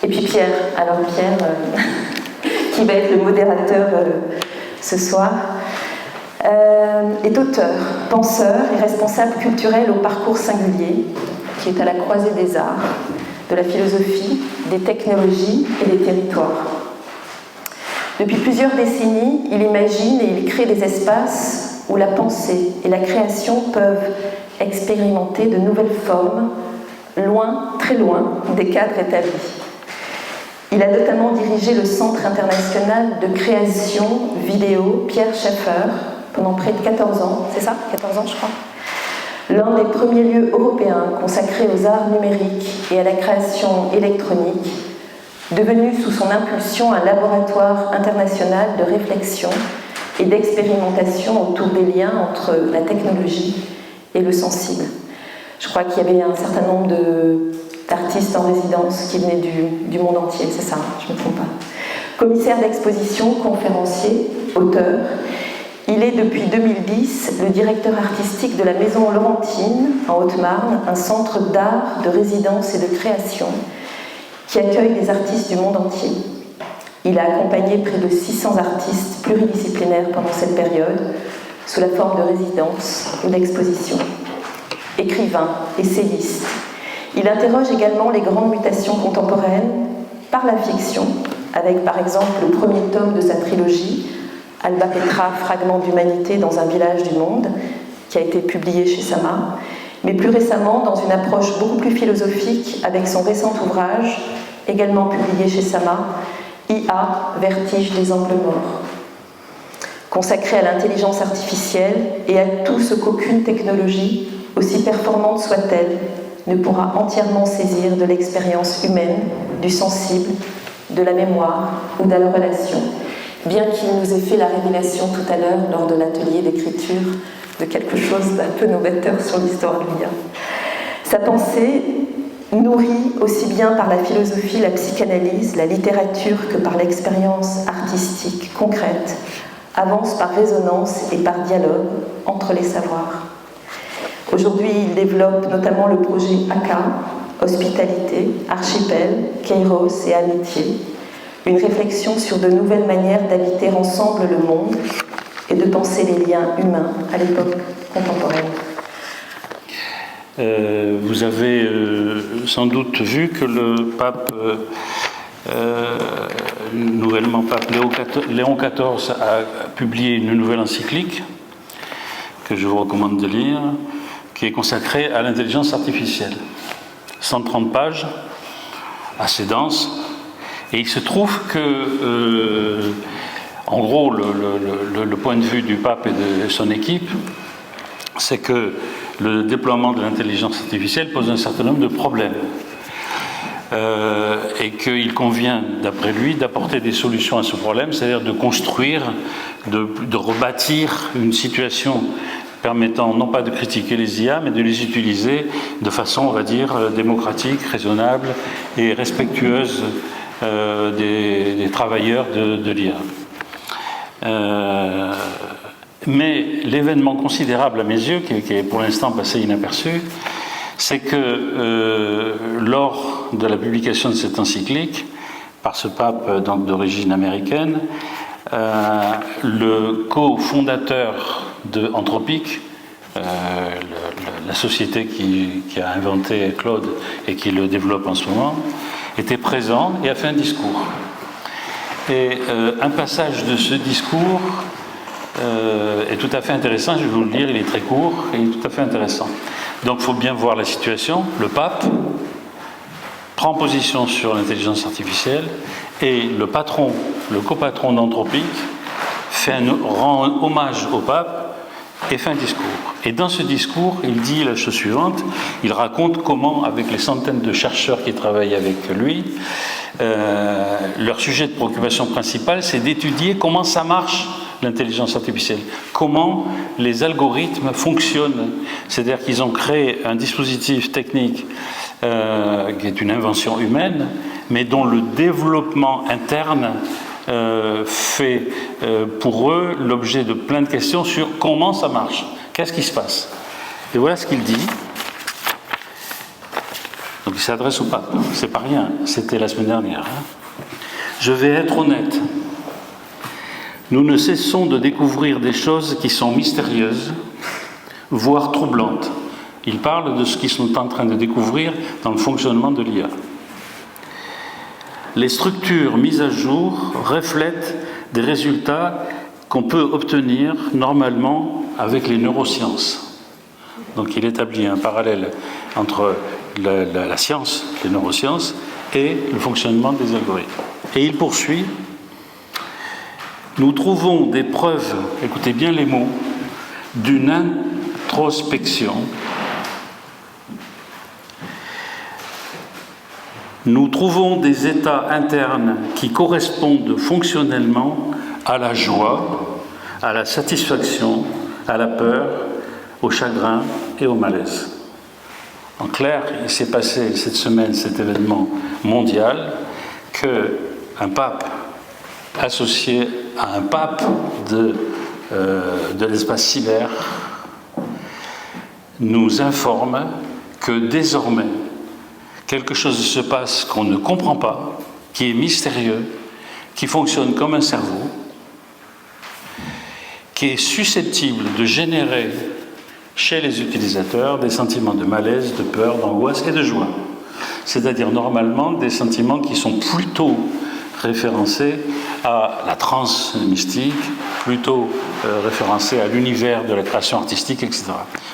Et puis Pierre, alors Pierre, qui va être le modérateur ce soir, est auteur, penseur et responsable culturel au parcours singulier, qui est à la croisée des arts, de la philosophie, des technologies et des territoires. Depuis plusieurs décennies, il imagine et il crée des espaces où la pensée et la création peuvent expérimenter de nouvelles formes, loin, très loin des cadres établis. Il a notamment dirigé le Centre international de création vidéo Pierre Schaeffer pendant près de 14 ans, c'est ça ? 14 ans, je crois. L'un des premiers lieux européens consacrés aux arts numériques et à la création électronique, devenu sous son impulsion un laboratoire international de réflexion et d'expérimentation autour des liens entre la technologie et le sensible. Je crois qu'il y avait un certain nombre d'artistes en résidence qui venaient du monde entier, c'est ça, je ne me trompe pas. Commissaire d'exposition, conférencier, auteur, il est depuis 2010 le directeur artistique de la Maison Laurentine, en Haute-Marne, un centre d'art, de résidence et de création qui accueille des artistes du monde entier. Il a accompagné près de 600 artistes pluridisciplinaires pendant cette période, sous la forme de résidence ou d'exposition. Écrivain, essayiste, il interroge également les grandes mutations contemporaines par la fiction, avec par exemple le premier tome de sa trilogie, Alba Petra, Fragments d'humanité dans un village du monde, qui a été publié chez Sama, mais plus récemment dans une approche beaucoup plus philosophique avec son récent ouvrage, également publié chez Sama, IA, Vertige des angles morts, consacré à l'intelligence artificielle et à tout ce qu'aucune technologie, aussi performante soit-elle, ne pourra entièrement saisir de l'expérience humaine, du sensible, de la mémoire ou de la relation, bien qu'il nous ait fait la révélation tout à l'heure lors de l'atelier d'écriture de quelque chose d'un peu novateur sur l'histoire de l'IA. Sa pensée, nourrie aussi bien par la philosophie, la psychanalyse, la littérature que par l'expérience artistique concrète, avance par résonance et par dialogue entre les savoirs. Aujourd'hui, il développe notamment le projet ACA, Hospitalité, Archipel, Kairos et Amitié, une réflexion sur de nouvelles manières d'habiter ensemble le monde et de penser les liens humains à l'époque contemporaine. Vous avez sans doute vu que le pape, nouvellement pape Léon XIV, a publié une nouvelle encyclique que je vous recommande de lire, qui est consacrée à l'intelligence artificielle. 130 pages, assez dense, et il se trouve que, en gros, le point de vue du pape et de son équipe, c'est que le déploiement de l'intelligence artificielle pose un certain nombre de problèmes. Et qu'il convient, d'après lui, d'apporter des solutions à ce problème, c'est-à-dire de construire, de rebâtir une situation permettant non pas de critiquer les IA, mais de les utiliser de façon, on va dire, démocratique, raisonnable et respectueuse des travailleurs de l'IA. Mais l'événement considérable à mes yeux, qui est pour l'instant passé inaperçu, c'est que lors de la publication de cette encyclique, par ce pape donc d'origine américaine, le cofondateur de Anthropic, la société qui a inventé Claude et qui le développe en ce moment, était présent et a fait un discours. Et un passage de ce discours est tout à fait intéressant, je vais vous le lire, il est très court et il est tout à fait intéressant. Donc il faut bien voir la situation. Le pape prend position sur l'intelligence artificielle et le patron, le copatron d'Anthropic, rend hommage au pape et fait un discours. Et dans ce discours, il dit la chose suivante, il raconte comment, avec les centaines de chercheurs qui travaillent avec lui, leur sujet de préoccupation principale, c'est d'étudier comment ça marche, l'intelligence artificielle, comment les algorithmes fonctionnent. C'est-à-dire qu'ils ont créé un dispositif technique qui est une invention humaine, mais dont le développement interne fait pour eux l'objet de plein de questions sur comment ça marche, qu'est-ce qui se passe. Et voilà ce qu'il dit. Donc s'adresse au pape. C'est pas rien, c'était la semaine dernière. Hein. Je vais être honnête. Nous ne cessons de découvrir des choses qui sont mystérieuses, voire troublantes. Il parle de ce qu'ils sont en train de découvrir dans le fonctionnement de l'IA. Les structures mises à jour reflètent des résultats qu'on peut obtenir normalement avec les neurosciences. Donc il établit un parallèle entre la science, les neurosciences, et le fonctionnement des algorithmes. Et il poursuit. Nous trouvons des preuves, écoutez bien les mots, d'une introspection. Nous trouvons des états internes qui correspondent fonctionnellement à la joie, à la satisfaction, à la peur, au chagrin et au malaise. En clair, il s'est passé cette semaine cet événement mondial qu'un pape associé à un pape de l'espace cyber nous informe que désormais, quelque chose se passe qu'on ne comprend pas, qui est mystérieux, qui fonctionne comme un cerveau, qui est susceptible de générer chez les utilisateurs des sentiments de malaise, de peur, d'angoisse et de joie. C'est-à-dire normalement des sentiments qui sont plutôt référencés à la transe mystique, plutôt référencés à l'univers de la création artistique, etc.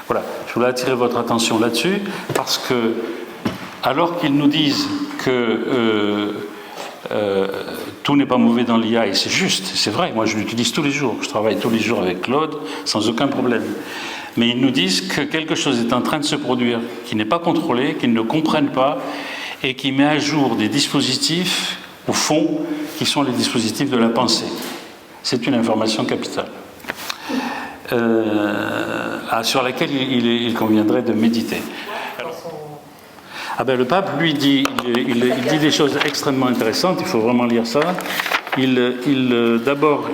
Voilà, je voulais attirer votre attention là-dessus parce que alors qu'ils nous disent que tout n'est pas mauvais dans l'IA, et c'est juste, c'est vrai, moi je l'utilise tous les jours, je travaille tous les jours avec Claude sans aucun problème. Mais ils nous disent que quelque chose est en train de se produire, qui n'est pas contrôlé, qu'ils ne comprennent pas, et qui met à jour des dispositifs, au fond, qui sont les dispositifs de la pensée. C'est une information capitale, sur laquelle il conviendrait de méditer. Le pape, lui, dit des choses extrêmement intéressantes, il faut vraiment lire ça. D'abord,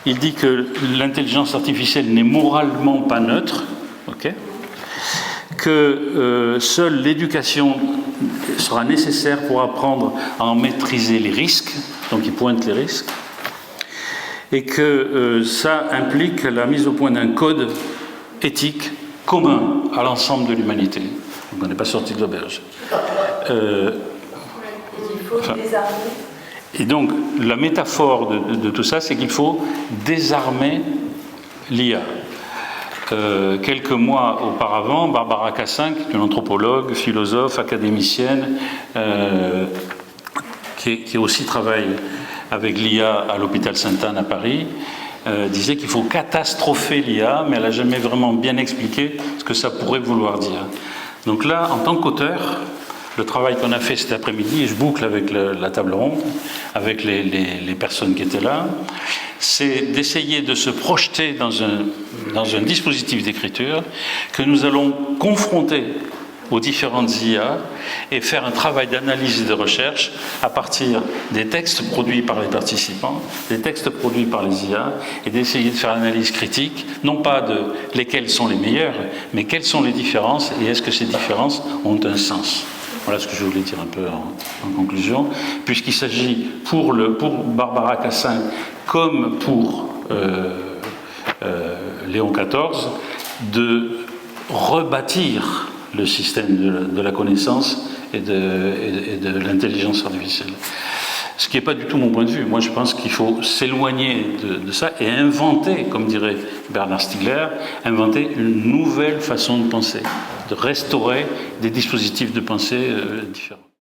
il dit que l'intelligence artificielle n'est moralement pas neutre, okay, que seule l'éducation sera nécessaire pour apprendre à en maîtriser les risques, donc il pointe les risques, et que ça implique la mise au point d'un code éthique commun à l'ensemble de l'humanité. Donc on n'est pas sorti de l'auberge. Il faut désarmer. Et donc, la métaphore de tout ça, c'est qu'il faut désarmer l'IA. Quelques mois auparavant, Barbara Cassin, qui est une anthropologue, philosophe, académicienne, qui aussi travaille avec l'IA à l'hôpital Sainte-Anne à Paris, disait qu'il faut catastropher l'IA, mais elle n'a jamais vraiment bien expliqué ce que ça pourrait vouloir dire. Donc là, en tant qu'auteur, le travail qu'on a fait cet après-midi, et je boucle avec la table ronde, avec les personnes qui étaient là, c'est d'essayer de se projeter dans un dispositif d'écriture que nous allons confronter aux différentes IA et faire un travail d'analyse et de recherche à partir des textes produits par les participants, des textes produits par les IA, et d'essayer de faire l'analyse critique, non pas de lesquels sont les meilleurs, mais quelles sont les différences et est-ce que ces différences ont un sens. Voilà ce que je voulais dire un peu en conclusion, puisqu'il s'agit pour Barbara Cassin, comme pour Léon XIV, de rebâtir le système de la connaissance et de l'intelligence artificielle. Ce qui n'est pas du tout mon point de vue. Moi, je pense qu'il faut s'éloigner de ça et inventer, comme dirait Bernard Stiegler, inventer une nouvelle façon de penser, de restaurer des dispositifs de pensée différents.